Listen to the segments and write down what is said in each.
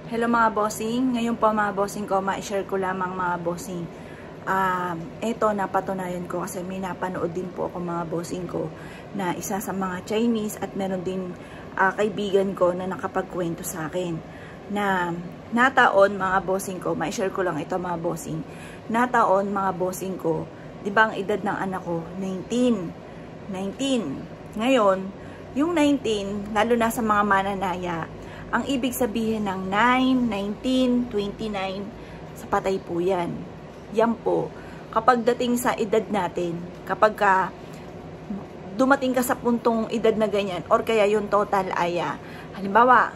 Hello mga bossing, ngayon po mga bossing ko, ma-share ko lamang mga bossing. Ito napatunayan ko kasi may napanood din po ako mga bossing ko na isa sa mga Chinese at meron din kaibigan ko na nakapagkwento sa akin. Na nataon mga bossing ko, ma-share ko lang ito mga bossing. Nataon mga bossing ko, di ba ang edad ng anak ko? 19. Ngayon, yung 19, lalo na sa mga mananaya, ang ibig sabihin ng 9, 19, 29, sa patay po yan. Yan po. Kapag dating sa edad natin, kapag dumating ka sa puntong edad na ganyan, or kaya yung total ay, halimbawa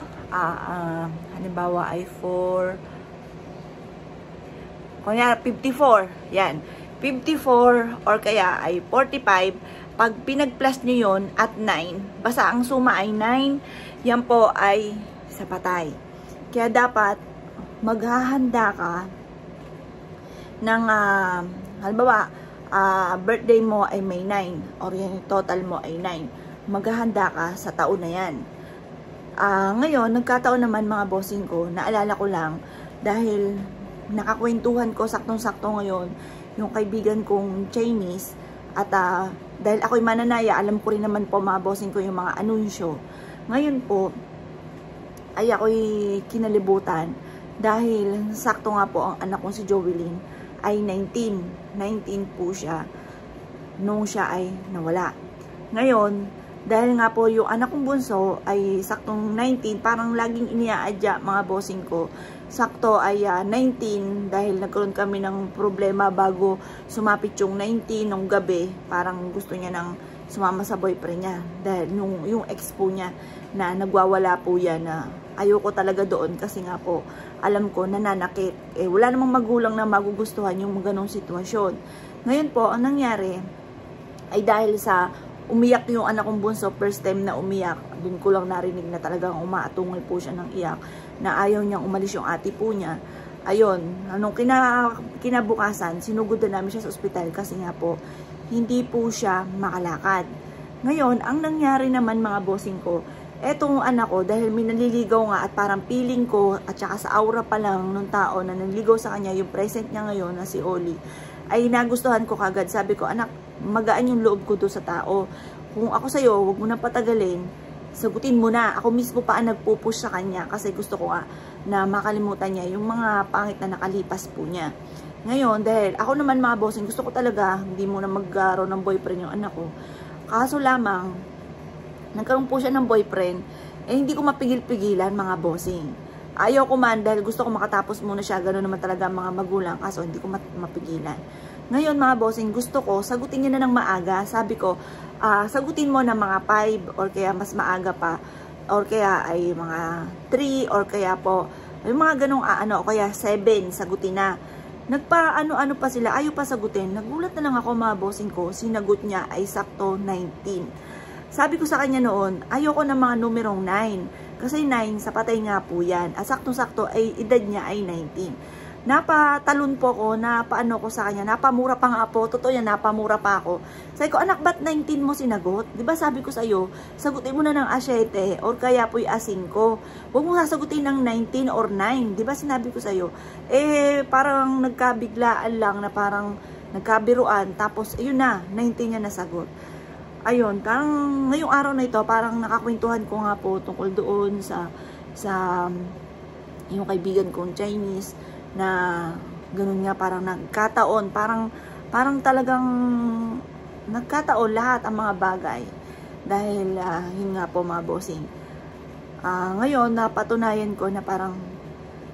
ay 54, yan. 54 or kaya ay 45, pag pinag-plus nyo yun at 9, basta ang suma ay 9, yan po ay sa patay. Kaya dapat maghahanda ka ng halimbawa birthday mo ay May 9 or yung total mo ay 9. Maghahanda ka sa taon na yan. Ngayon, nagkataon naman mga bossing ko, naalala ko lang dahil nakakwentuhan ko saktong-sakto ngayon yung kaibigan kong Chinese at dahil ako'y mananaya, alam ko rin naman po mga bossing ko yung mga anunsyo. Ngayon po, ay ako'y kinalibutan dahil sakto nga po ang anak kong si Jovelyn ay 19 po siya nung siya ay nawala. Ngayon, dahil nga po yung anak kong bunso ay saktong 19, parang laging iniaadya mga bossing ko, sakto ay 19 dahil nagkaroon kami ng problema bago sumapit yung 19 nung gabi, parang gusto niya nang sumama sa boyfriend niya dahil yung ex po niya na nagwawala po yan na ayoko talaga doon kasi nga po alam ko nananakit. Wala namang magulang na magugustuhan yung ganong sitwasyon. Ngayon po, ang nangyari ay dahil sa umiyak yung anak kong bunso, first time na umiyak, dun ko lang narinig na talagang umaatungol po siya ng iyak na ayaw niyang umalis yung ate po niya. Ayun, anong kinabukasan, sinugod na namin siya sa ospital kasi nga po hindi po siya makalakad. Ngayon, ang nangyari naman mga bossing ko, etong anak ko, dahil may naliligaw nga at parang feeling ko, at saka sa aura pa lang nung tao na naliligaw sa kanya, yung present niya ngayon na si Oli, ay nagustuhan ko kagad. Sabi ko, anak, magaan yung loob ko doon sa tao. Kung ako sa'yo, huwag mo nang patagalin, sagutin mo na. Ako mismo pa ang nagpupush sa kanya kasi gusto ko nga na makalimutan niya yung mga pangit na nakalipas po niya. Ngayon, dahil ako naman mga bossing, gusto ko talaga hindi mo na magkaroon ng boyfriend yung anak ko. Kaso lamang, nagkaroon po siya ng boyfriend, hindi ko mapigil-pigilan mga bossing. Ayaw ko man dahil gusto ko makatapos muna siya, gano'n naman talaga mga magulang, kaso hindi ko mapigilan. Ngayon mga bossing, gusto ko, sagutin niya na ng maaga. Sabi ko, sagutin mo na mga 5 or kaya mas maaga pa, or kaya ay mga 3 or kaya po, yung mga ganong kaya 7, sagutin na. Nagpa-ano-ano pa sila, ayaw pa sagutin. Nagulat na lang ako mga bossing ko, sinagot niya ay sakto 19. Sabi ko sa kanya noon, ayoko ng mga numerong 9. Kasi 9, sa patay nga po yan. Saktong-sakto ay edad niya ay 19. Napatalon po ko, napaano ko sa kanya, napamura pa nga po, totoo yan, napamura pa ako. Sabi ko, anak, ba't 19 mo sinagot? Diba sabi ko sa'yo, sagutin mo na ng A7 or kaya po'y A5. Huwag mo sasagutin ng 19 or 9. Diba sinabi ko sa'yo? Parang nagkabiglaan lang na parang nagkabiruan, tapos ayun na, 19 niya nasagot. Ayun, parang ngayong araw na ito, parang nakakwentuhan ko nga po tungkol doon sa yung kaibigan kong Chinese na ganun nga, parang nagkataon, parang talagang nagkataon lahat ang mga bagay dahil yun nga po mga bossing. Ngayon napatunayan ko na parang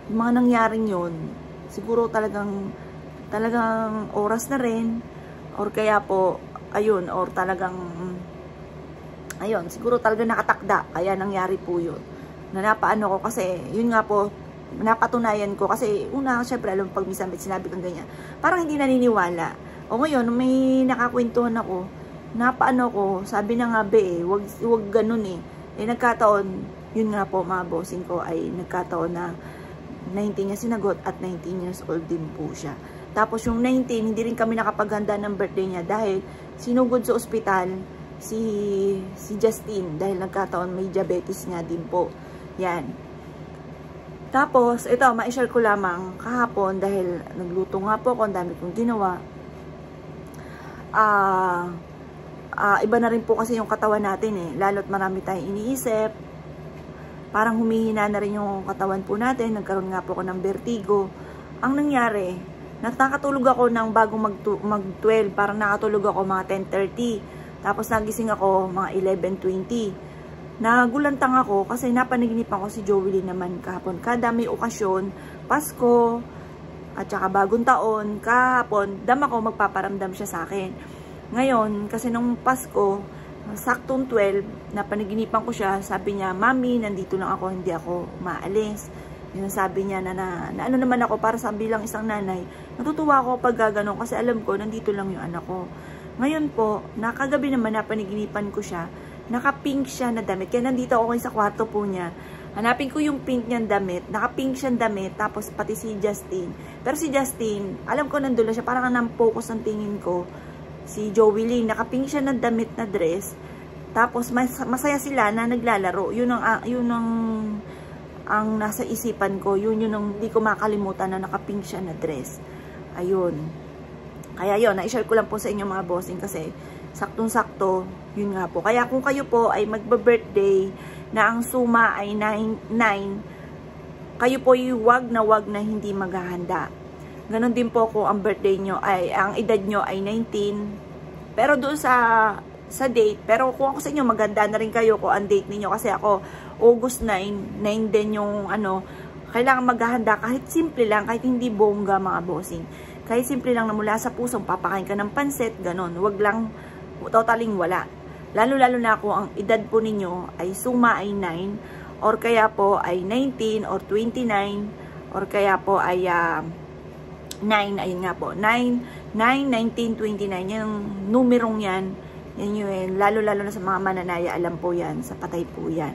yung mga nangyaring yun siguro talagang oras na rin or kaya po ayun, or talagang ayun, siguro talaga nakatakda kaya nangyari po yun na napaano ko kasi yun nga po napatunayan ko kasi una syempre alam pag minsan sinabi kang ganyan parang hindi naniniwala. O ngayon may nakakwentuhan ako, napaano ko, sabi na nga wag ganun nagkataon, yun nga po mga bossing ko ay nagkataon na 19 niya sinagot at 19 years old din po siya. Tapos yung 19 hindi rin kami nakapaghanda ng birthday niya dahil sinugod sa ospital si Justin dahil nagkataon may diabetes nga din po. Yan. Tapos, ito, ma-share ko lamang kahapon dahil nagluto nga po ako, ang dami kong ginawa. Iba na rin po kasi yung katawan natin eh. Lalo't marami tayong iniisip. Parang humihina na rin yung katawan po natin. Nagkaroon nga po ako ng vertigo. Ang nangyari, nakatulog ako ng bago mag-12. Parang nakatulog ako mga 10:30. Tapos nagising ako mga 11:20. Nagulantang ako kasi napanaginipan ko si Joey naman kahapon. Kada may okasyon, Pasko, at saka bagong taon, kahapon, dama ko magpaparamdam siya sa akin. Ngayon, kasi nung Pasko, saktong 12, napanaginipan ko siya, sabi niya, Mami, nandito lang ako, hindi ako maalis. Yun sabi niya na ano naman ako, para sa bilang isang nanay, natutuwa ako pag gano'n kasi alam ko, nandito lang yung anak ko. Ngayon po, nakagabi naman napanaginipan ko siya, naka-pink siya na damit. Kaya nandito ako sa kwarto po niya. Hanapin ko yung pink niyang damit. Naka-pink siyang damit. Tapos pati si Justin. Pero si Justin, alam ko nandun lang siya. Parang nang-focus ang tingin ko. Si Joey Lee, naka-pink siya na damit na dress. Tapos masaya sila na naglalaro. Yun ang nasa isipan ko. Yun ang hindi ko makalimutan na naka-pink siya na dress. Ayun. Kaya yun, na-share ko lang po sa inyo mga bossing kasi saktong-sakto, yun nga po. Kaya kung kayo po ay magba-birthday na ang suma ay 9, kayo po ay wag na hindi maghahanda. Ganon din po kung ang birthday nyo ay, ang edad nyo ay 19. Pero doon sa date, pero kung ako sa inyo, maganda na rin kayo kung ang date ninyo. Kasi ako, August 9 din yung kailangan maghahanda kahit simple lang, kahit hindi bongga mga bossing. Kahit simple lang na mula sa pusong papakain ka ng pansit, ganon. Wag lang totaling wala. Lalo-lalo na kung ang edad po ninyo ay suma ay 9 or kaya po ay 19 or 29 or kaya po ay 9, ayun nga po, 9, 19, 29, yung numerong yan, yun, lalo-lalo na sa mga mananaya, alam po yan, sa patay po yan.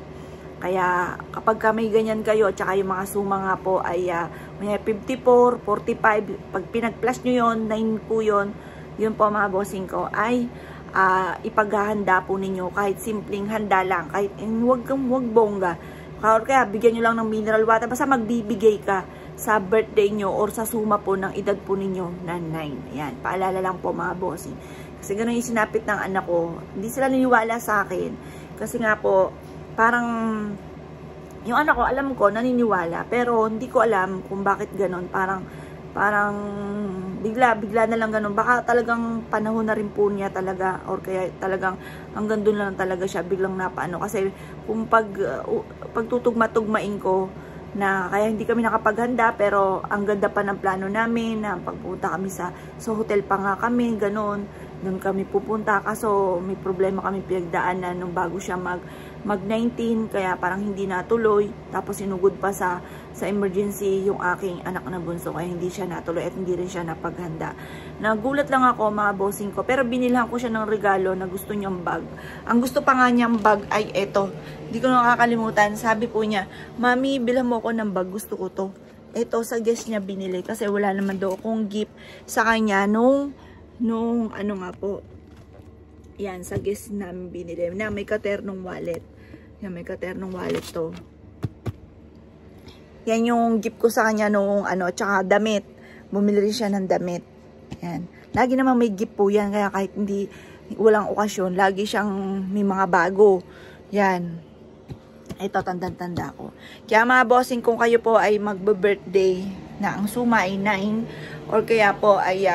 Kaya kapag may ganyan kayo, at saka yung mga suma nga po ay 54, 45, pag pinag-plus nyo yun, 9 po yun, yun po mga bossing ko, ay ipaghahanda po ninyo kahit simpleng handa lang, kahit wag bongga, kaya bigyan nyo lang ng mineral water, basta magbibigay ka sa birthday nyo or sa suma po ng edad po ninyo na 9. Ayan, paalala lang po mga bossing. Kasi gano'n yung sinapit ng anak ko, hindi sila naniwala sa akin kasi nga po parang yung anak ko, alam ko, naniniwala, pero hindi ko alam kung bakit gano'n, parang bigla na lang ganun. Baka talagang panahon na rin po niya talaga or kaya talagang hanggang doon lang talaga siya biglang napaano. Kasi kung pagtutugma-tugmain ko na kaya hindi kami nakapaghanda pero ang ganda pa ng plano namin na pagpunta kami sa hotel pa nga kami, ganun. Doon kami pupunta kaso may problema kami pinagdaanan nung bago siya mag-19 kaya parang hindi natuloy. Tapos sinugod pa sa emergency yung aking anak na bunso kaya hindi siya natuloy at hindi rin siya napaghanda. Nagulat lang ako mga bossing ko pero binilhan ko siya ng regalo na gusto niyang bag. Ang gusto pa nga niyang bag ay eto. Hindi ko nakakalimutan. Sabi po niya, Mami, bilhan mo ako ng bag. Gusto ko to. Ito sa guest niya binili kasi wala naman daw akong gift sa kanya nung ano nga po. Yan, sa guest namin binili. Na may katernong wallet. Yan, may katernong wallet to. Yan yung gift ko sa kanya nung tsaka damit. Bumili rin siya ng damit. Yan. Lagi naman may gift po yan. Kaya kahit walang okasyon, lagi siyang may mga bago. Yan. Ito, tanda-tanda ko. Kaya mga bossing, kung kayo po ay magbe-birthday na ang suma ay 9 or kaya po ay,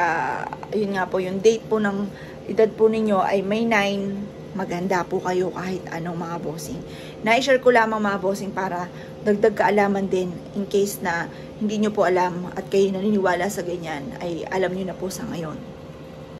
yun nga po, yung date po ng edad po ninyo ay may 9, maganda po kayo kahit anong mga bossing. Na-share ko lamang mga bossing para dagdag kaalaman din in case na hindi nyo po alam at kayo naniniwala sa ganyan ay alam nyo na po sa ngayon.